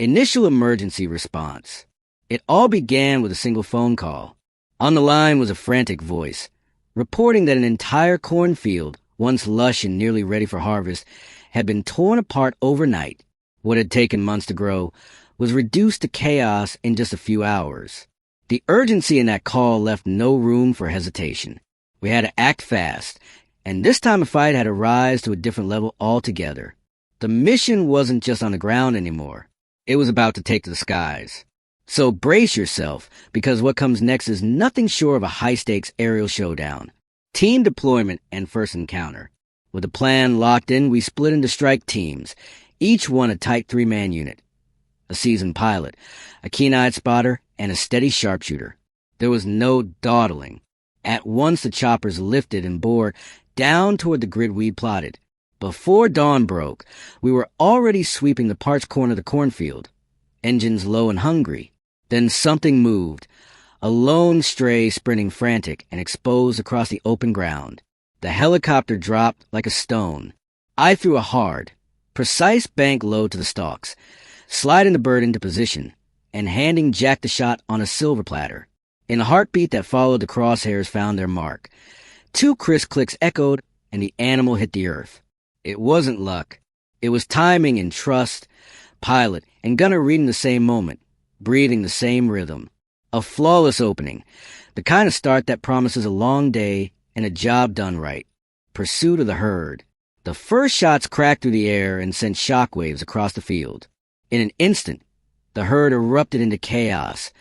Initial emergency response. It all began with a single phone call. On the line was a frantic voice, reporting that an entire cornfield, once lush and nearly ready for harvest, had been torn apart overnight. What had taken months to grow was reduced to chaos in just a few hours. The urgency in that call left no room for hesitation. We had to act fast, and this time the fight had to rise to a different level altogether. The mission wasn't just on the ground anymore. It was about to take to the skies. So brace yourself, because what comes next is nothing short of a high-stakes aerial showdown. Team deployment and first encounter. With the plan locked in, we split into strike teams, each one a tight 3-man unit. A seasoned pilot, a keen-eyed spotter, and a steady sharpshooter. There was no dawdling. At once the choppers lifted and bore down toward the grid we'd plotted. Before dawn broke, we were already sweeping the parched corner of the cornfield, engines low and hungry. Then something moved, a lone stray sprinting frantic and exposed across the open ground. The helicopter dropped like a stone. I threw a hard, precise bank load to the stalks, sliding the bird into position, and handing Jack the shot on a silver platter. In the heartbeat that followed, the crosshairs found their mark. 2 crisp clicks echoed, and the animal hit the earth. It wasn't luck. It was timing and trust, pilot and gunner reading the same moment, breathing the same rhythm. A flawless opening, the kind of start that promises a long day and a job done right. Pursuit of the herd. The first shots cracked through the air and sent shockwaves across the field. In an instant, the herd erupted into chaos,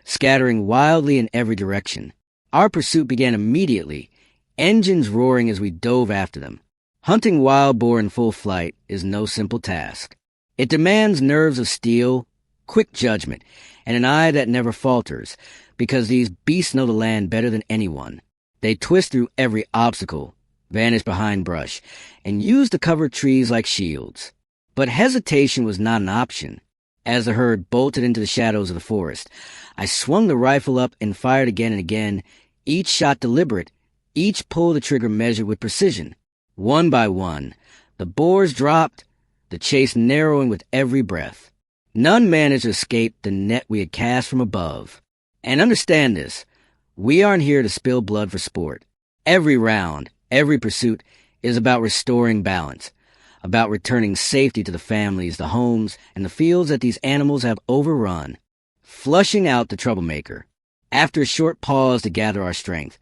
scattering wildly in every direction. Our pursuit began immediately, engines roaring as we dove after them. Hunting wild boar in full flight is no simple task. It demands nerves of steel, quick judgment, and an eye that never falters, because these beasts know the land better than anyone. They twist through every obstacle, vanish behind brush, and use the cover trees like shields. But hesitation was not an option. As the herd bolted into the shadows of the forest, I swung the rifle up and fired again and again, each shot deliberate, each pull of the trigger measured with precision. One by one, the boars dropped, the chase narrowing with every breath. None managed to escape the net we had cast from above. And understand this, we aren't here to spill blood for sport. Every round, every pursuit is about restoring balance, about returning safety to the families, the homes, and the fields that these animals have overrun. Flushing out the troublemaker. After a short pause to gather our strength,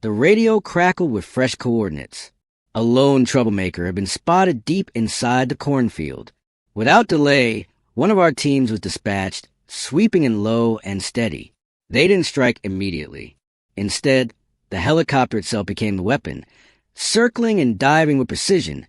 the radio crackled with fresh coordinates. A lone troublemaker had been spotted deep inside the cornfield. Without delay, one of our teams was dispatched, sweeping in low and steady. They didn't strike immediately. Instead, the helicopter itself became the weapon, circling and diving with precision,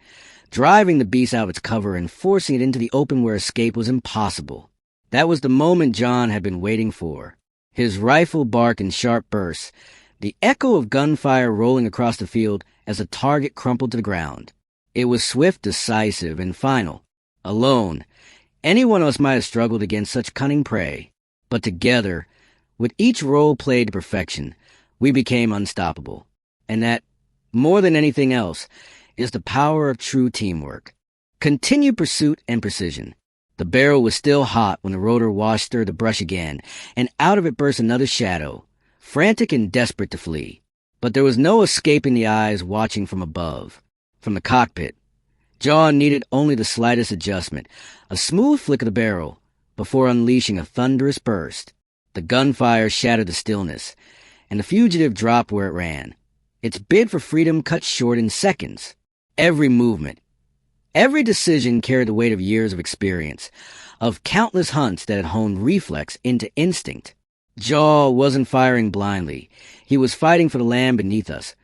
driving the beast out of its cover and forcing it into the open where escape was impossible. That was the moment John had been waiting for. His rifle barked in sharp bursts, the echo of gunfire rolling across the field as the target crumpled to the ground. It was swift, decisive, and final. Alone, any one of us might have struggled against such cunning prey. But together, with each role played to perfection, we became unstoppable. And that, more than anything else, is the power of true teamwork. Continued pursuit and precision. The barrel was still hot when the rotor washed through the brush again, and out of it burst another shadow, frantic and desperate to flee. But there was no escaping the eyes watching from above. From the cockpit, John needed only the slightest adjustment, a smooth flick of the barrel, before unleashing a thunderous burst. The gunfire shattered the stillness, and the fugitive dropped where it ran. Its bid for freedom cut short in seconds. Every movement, every decision carried the weight of years of experience, of countless hunts that had honed reflex into instinct. Jaw wasn't firing blindly. He was fighting for the land beneath us,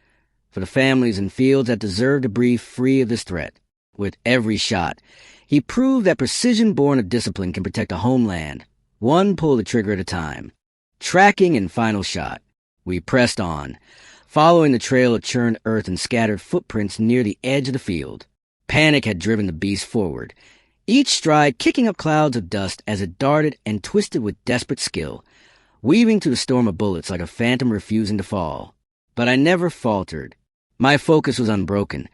for the families and fields that deserved to breathe free of this threat. With every shot, he proved that precision born of discipline can protect a homeland, one pull of the trigger at a time. Tracking and final shot. We pressed on, following the trail of churned earth and scattered footprints near the edge of the field. Panic had driven the beast forward, each stride kicking up clouds of dust as it darted and twisted with desperate skill, weaving through the storm of bullets like a phantom refusing to fall. But I never faltered. My focus was unbroken,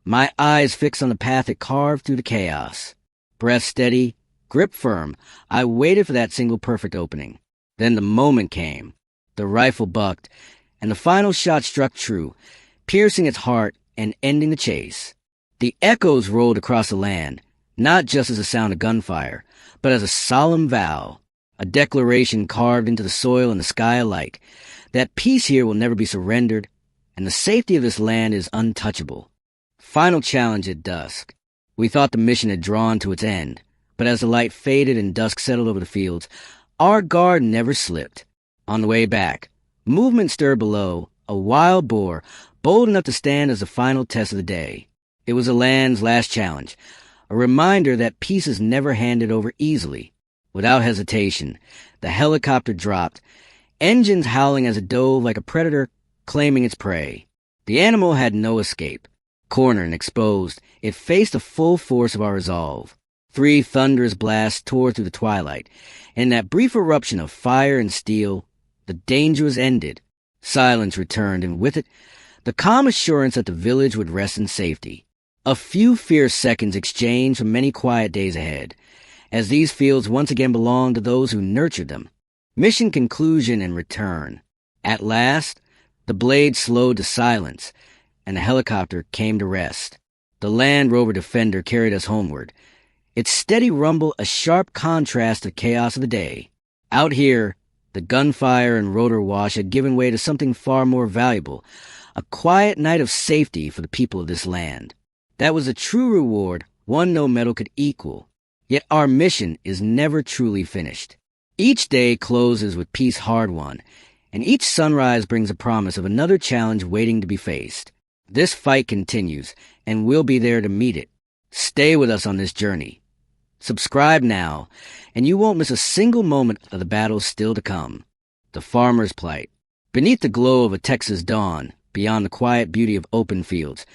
my eyes fixed on the path it carved through the chaos. Breath steady, Grip firm, I waited for that single perfect opening. Then the moment came. The rifle bucked, and the final shot struck true, piercing its heart and ending the chase. The echoes rolled across the land, not just as a sound of gunfire, but as a solemn vow, a declaration carved into the soil and the sky alike, that peace here will never be surrendered, and the safety of this land is untouchable. Final challenge at dusk. We thought the mission had drawn to its end, but as the light faded and dusk settled over the fields, our guard never slipped. On the way back, movement stirred below, a wild boar, bold enough to stand as the final test of the day. It was the land's last challenge, a reminder that peace is never handed over easily. Without hesitation, the helicopter dropped, engines howling as it dove like a predator claiming its prey. The animal had no escape. Cornered and exposed, it faced the full force of our resolve. 3 thunderous blasts tore through the twilight, and in that brief eruption of fire and steel, the danger was ended. Silence returned, and with it, the calm assurance that the village would rest in safety. A few fierce seconds exchanged for many quiet days ahead, as these fields once again belonged to those who nurtured them. Mission conclusion and return. At last, the blade slowed to silence, and the helicopter came to rest. The Land Rover Defender carried us homeward, its steady rumble a sharp contrast to the chaos of the day. Out here, the gunfire and rotor wash had given way to something far more valuable, a quiet night of safety for the people of this land. That was a true reward, one no medal could equal. Yet our mission is never truly finished. Each day closes with peace hard won, and each sunrise brings a promise of another challenge waiting to be faced. This fight continues, and we'll be there to meet it. Stay with us on this journey. Subscribe now, and you won't miss a single moment of the battles still to come. The farmer's plight. Beneath the glow of a Texas dawn, beyond the quiet beauty of open fields,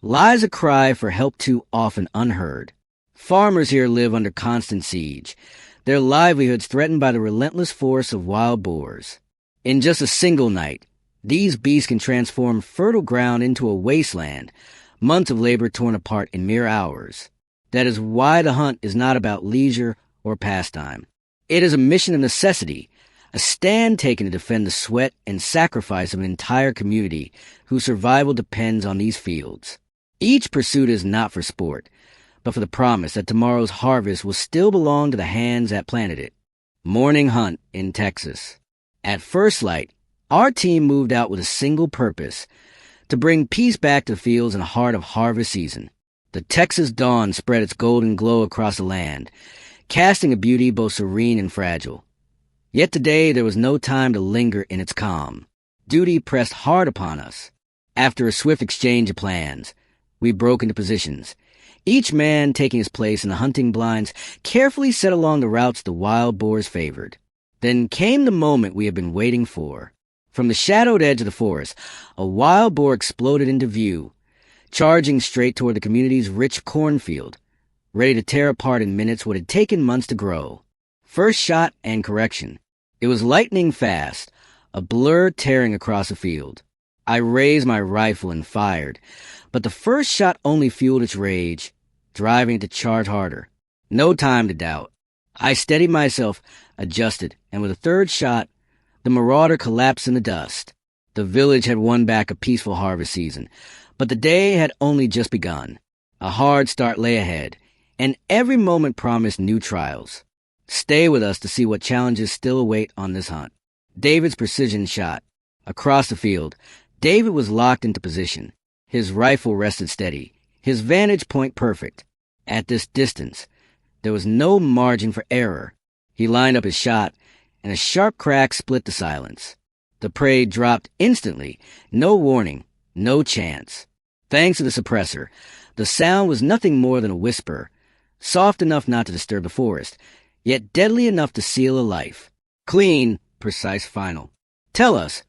lies a cry for help too often unheard. Farmers here live under constant siege, their livelihoods threatened by the relentless force of wild boars. In just a single night, these beasts can transform fertile ground into a wasteland, months of labor torn apart in mere hours. That is why the hunt is not about leisure or pastime. It is a mission of necessity, a stand taken to defend the sweat and sacrifice of an entire community whose survival depends on these fields. Each pursuit is not for sport, but for the promise that tomorrow's harvest will still belong to the hands that planted it. Morning hunt in Texas. At first light, our team moved out with a single purpose, to bring peace back to the fields in the heart of harvest season. The Texas dawn spread its golden glow across the land, casting a beauty both serene and fragile. Yet today there was no time to linger in its calm. Duty pressed hard upon us. After a swift exchange of plans, we broke into positions, each man taking his place in the hunting blinds carefully set along the routes the wild boars favored. Then came the moment we had been waiting for. From the shadowed edge of the forest, a wild boar exploded into view, charging straight toward the community's rich cornfield, ready to tear apart in minutes what had taken months to grow. First shot and correction. It was lightning fast, a blur tearing across the field. I raised my rifle and fired, but the first shot only fueled its rage, driving it to charge harder. No time to doubt. I steadied myself, adjusted, and with a third shot, the marauder collapsed in the dust. The village had won back a peaceful harvest season, but the day had only just begun. A hard start lay ahead, and every moment promised new trials. Stay with us to see what challenges still await on this hunt. David's precision shot. Across the field, David was locked into position. His rifle rested steady, his vantage point perfect. At this distance, there was no margin for error. He lined up his shot, and a sharp crack split the silence. The prey dropped instantly, no warning, no chance. Thanks to the suppressor, the sound was nothing more than a whisper, soft enough not to disturb the forest, yet deadly enough to seal a life. Clean, precise, final. Tell us,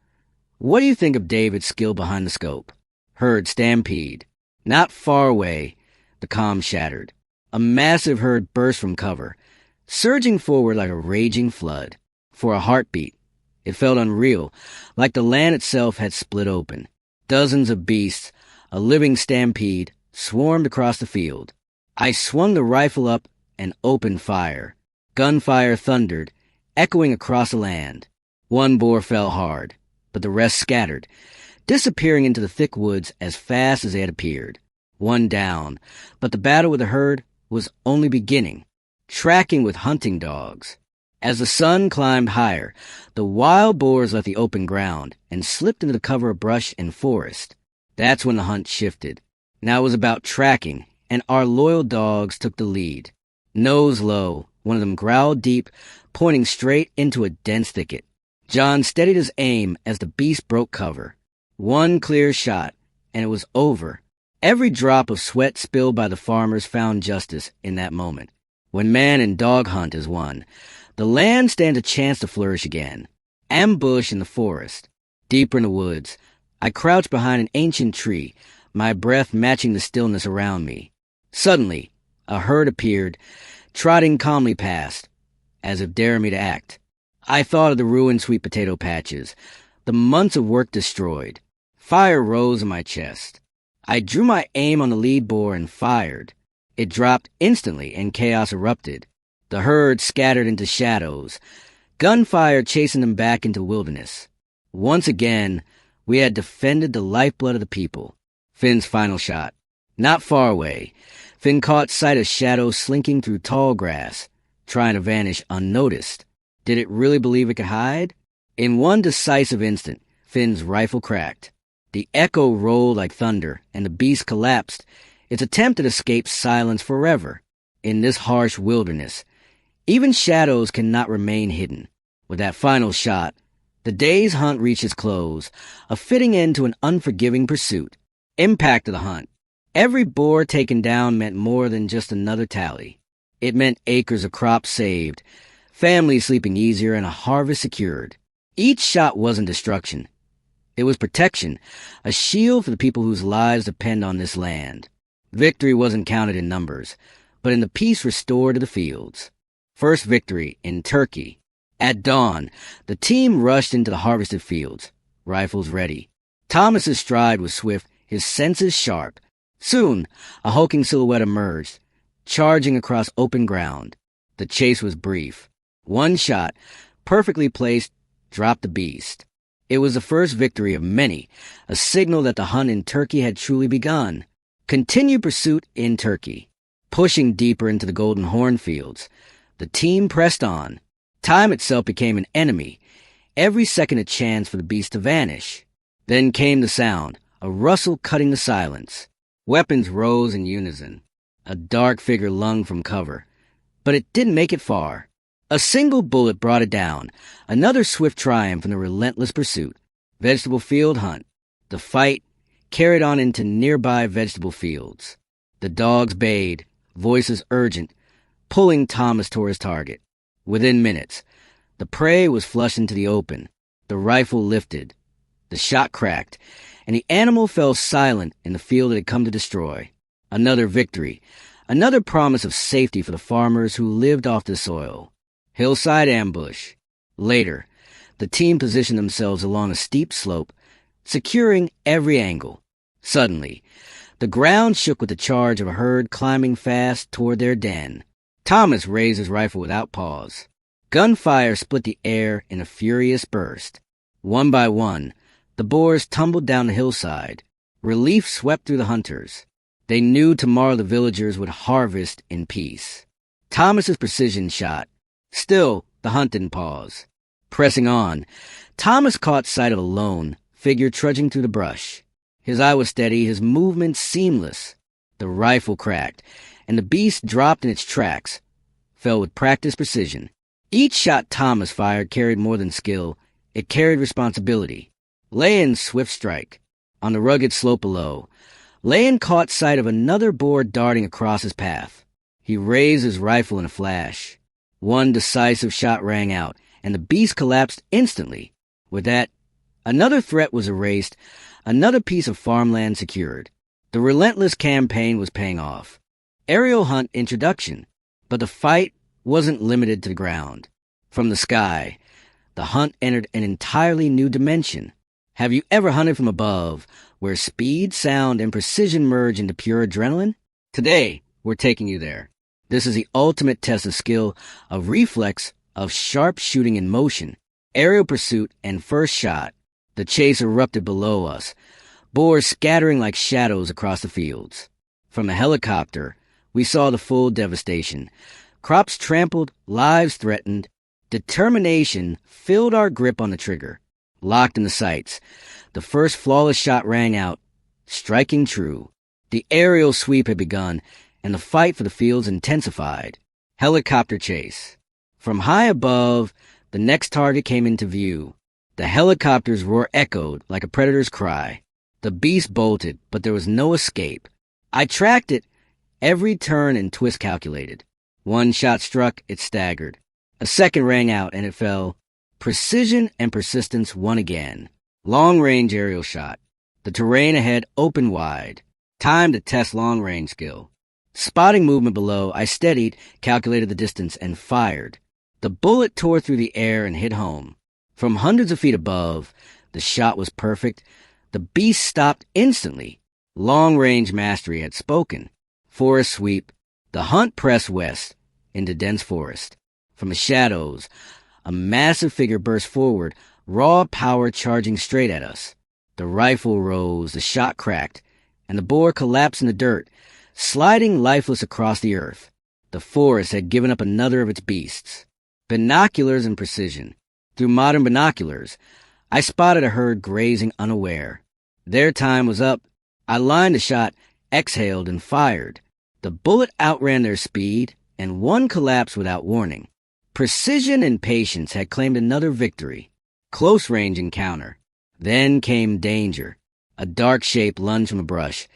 what do you think of David's skill behind the scope? Herd stampede. Not far away, the calm shattered. A massive herd burst from cover, surging forward like a raging flood. For a heartbeat, it felt unreal, like the land itself had split open. Dozens of beasts, a living stampede, swarmed across the field. I swung the rifle up and opened fire. Gunfire thundered, echoing across the land. One boar fell hard, but the rest scattered, disappearing into the thick woods as fast as they had appeared. One down, but the battle with the herd was only beginning, tracking with hunting dogs. As the sun climbed higher, the wild boars left the open ground and slipped into the cover of brush and forest. That's when the hunt shifted. Now it was about tracking, and our loyal dogs took the lead. Nose low, one of them growled deep, pointing straight into a dense thicket. John steadied his aim as the beast broke cover. One clear shot, and it was over. Every drop of sweat spilled by the farmers found justice in that moment. When man and dog hunt is one, the land stands a chance to flourish again. Ambush in the forest. Deeper in the woods, I crouched behind an ancient tree, my breath matching the stillness around me. Suddenly, a herd appeared, trotting calmly past, as if daring me to act. I thought of the ruined sweet potato patches, the months of work destroyed. Fire rose in my chest. I drew my aim on the lead boar and fired. It dropped instantly and chaos erupted. The herd scattered into shadows, gunfire chasing them back into the wilderness. Once again, we had defended the lifeblood of the people. Finn's final shot. Not far away, Finn caught sight of shadows slinking through tall grass, trying to vanish unnoticed. Did it really believe it could hide? In one decisive instant, Finn's rifle cracked. The echo rolled like thunder, and the beast collapsed, its attempt at escape silenced forever. In this harsh wilderness, even shadows cannot remain hidden. With that final shot, the day's hunt reached its close, a fitting end to an unforgiving pursuit. Impact of the hunt. Every boar taken down meant more than just another tally. It meant acres of crops saved, families sleeping easier, and a harvest secured. Each shot wasn't destruction. It was protection, a shield for the people whose lives depend on this land. Victory wasn't counted in numbers, but in the peace restored to the fields. First victory in Turkey. At dawn, the team rushed into the harvested fields, rifles ready. Thomas's stride was swift, his senses sharp. Soon, a hulking silhouette emerged, charging across open ground. The chase was brief. One shot, perfectly placed, dropped the beast. It was the first victory of many, a signal that the hunt in Turkey had truly begun. Continued pursuit in Turkey. Pushing deeper into the golden hornfields, the team pressed on. Time itself became an enemy, every second a chance for the beast to vanish. Then came the sound, a rustle cutting the silence. Weapons rose in unison. A dark figure lunged from cover, but it didn't make it far. A single bullet brought it down, another swift triumph in the relentless pursuit. Vegetable field hunt. The fight carried on into nearby vegetable fields. The dogs bayed, voices urgent, pulling Thomas toward his target. Within minutes, the prey was flushed into the open. The rifle lifted. The shot cracked, and the animal fell silent in the field it had come to destroy. Another victory, another promise of safety for the farmers who lived off the soil. Hillside ambush. Later, the team positioned themselves along a steep slope, securing every angle. Suddenly, the ground shook with the charge of a herd climbing fast toward their den. Thomas raised his rifle without pause. Gunfire split the air in a furious burst. One by one, the boars tumbled down the hillside. Relief swept through the hunters. They knew tomorrow the villagers would harvest in peace. Thomas's precision shot. Still, the hunt didn't pause. Pressing on, Thomas caught sight of a lone figure trudging through the brush. His eye was steady, his movements seamless. The rifle cracked, and the beast dropped in its tracks, fell with practiced precision. Each shot Thomas fired carried more than skill. It carried responsibility. Leon's swift strike. On the rugged slope below, Leon caught sight of another boar darting across his path. He raised his rifle in a flash. One decisive shot rang out, and the beast collapsed instantly. With that, another threat was erased, another piece of farmland secured. The relentless campaign was paying off. Aerial hunt introduction, but the fight wasn't limited to the ground. From the sky, the hunt entered an entirely new dimension. Have you ever hunted from above, where speed, sound, and precision merge into pure adrenaline? Today, we're taking you there. This is the ultimate test of skill, of reflex, of sharp shooting in motion, aerial pursuit, and first shot. The chase erupted below us, boars scattering like shadows across the fields. From a helicopter, we saw the full devastation. Crops trampled, lives threatened. Determination filled our grip on the trigger. Locked in the sights, the first flawless shot rang out, striking true. The aerial sweep had begun, and the fight for the fields intensified. Helicopter chase. From high above, the next target came into view. The helicopter's roar echoed like a predator's cry. The beast bolted, but there was no escape. I tracked it, every turn and twist calculated. One shot struck, it staggered. A second rang out, and it fell. Precision and persistence won again. Long-range aerial shot. The terrain ahead opened wide. Time to test long-range skill. Spotting movement below, I steadied, calculated the distance, and fired. The bullet tore through the air and hit home. From hundreds of feet above, the shot was perfect. The beast stopped instantly. Long-range mastery had spoken. Forest sweep. The hunt pressed west into dense forest. From the shadows, a massive figure burst forward, raw power charging straight at us. The rifle rose, the shot cracked, and the boar collapsed in the dirt, sliding lifeless across the earth. The forest had given up another of its beasts. Binoculars and precision. Through modern binoculars, I spotted a herd grazing unaware. Their time was up. I lined the shot, exhaled, and fired. The bullet outran their speed, and one collapsed without warning. Precision and patience had claimed another victory. Close-range encounter. Then came danger. A dark shape lunged from the brush.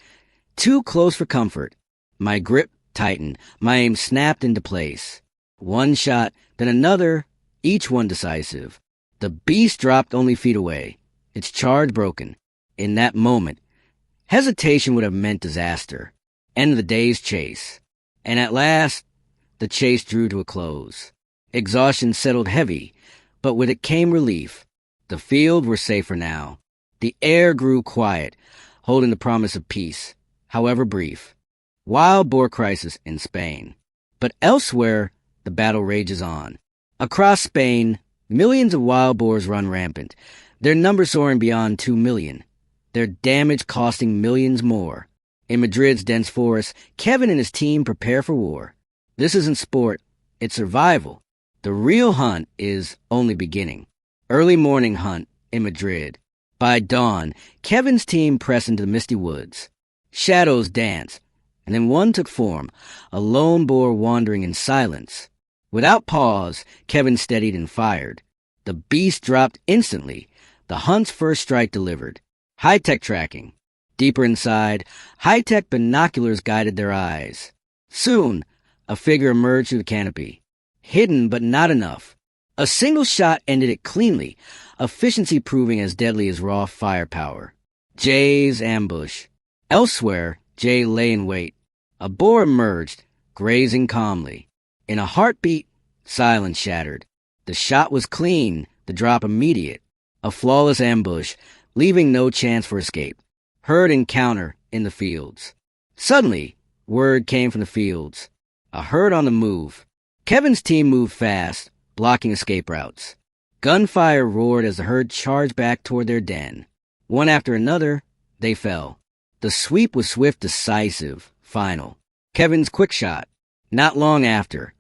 Too close for comfort. My grip tightened. My aim snapped into place. One shot, then another, each one decisive. The beast dropped only feet away, its charge broken. In that moment, hesitation would have meant disaster. End of the day's chase. And at last, the chase drew to a close. Exhaustion settled heavy, but with it came relief. The field were safer now. The air grew quiet, holding the promise of peace, however brief. Wild boar crisis in Spain. But elsewhere, the battle rages on. Across Spain, millions of wild boars run rampant, their numbers soaring beyond 2 million. Their damage costing millions more. In Madrid's dense forest, Kevin and his team prepare for war. This isn't sport, it's survival. The real hunt is only beginning. Early morning hunt in Madrid. By dawn, Kevin's team pressed into the misty woods. Shadows danced, and then one took form, a lone boar wandering in silence. Without pause, Kevin steadied and fired. The beast dropped instantly, the hunt's first strike delivered. High-tech tracking. Deeper inside, high-tech binoculars guided their eyes. Soon, a figure emerged through the canopy. Hidden, but not enough. A single shot ended it cleanly, efficiency proving as deadly as raw firepower. Jay's ambush. Elsewhere, Jay lay in wait. A boar emerged, grazing calmly. In a heartbeat, silence shattered. The shot was clean, the drop immediate. A flawless ambush, leaving no chance for escape. Herd encounter in the fields. Suddenly, word came from the fields. A herd on the move. Kevin's team moved fast, blocking escape routes. Gunfire roared as the herd charged back toward their den. One after another, they fell. The sweep was swift, decisive, final. Kevin's quick shot. Not long after,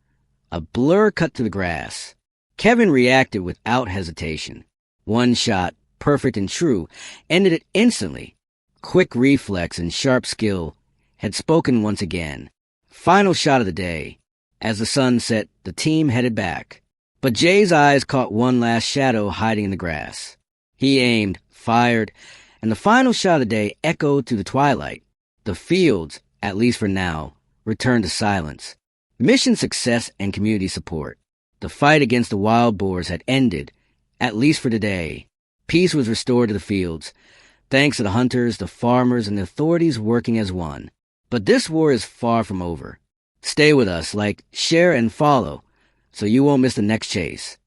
a blur cut through the grass. Kevin reacted without hesitation. One shot, perfect and true, ended it instantly. Quick reflex and sharp skill had spoken once again. Final shot of the day. As the sun set, the team headed back. But Jay's eyes caught one last shadow hiding in the grass. He aimed, fired, and the final shot of the day echoed through the twilight. The fields, at least for now, returned to silence. Mission success and community support. The fight against the wild boars had ended, at least for today. Peace was restored to the fields, thanks to the hunters, the farmers, and the authorities working as one. But this war is far from over. Stay with us, like, share, and follow, so you won't miss the next chase.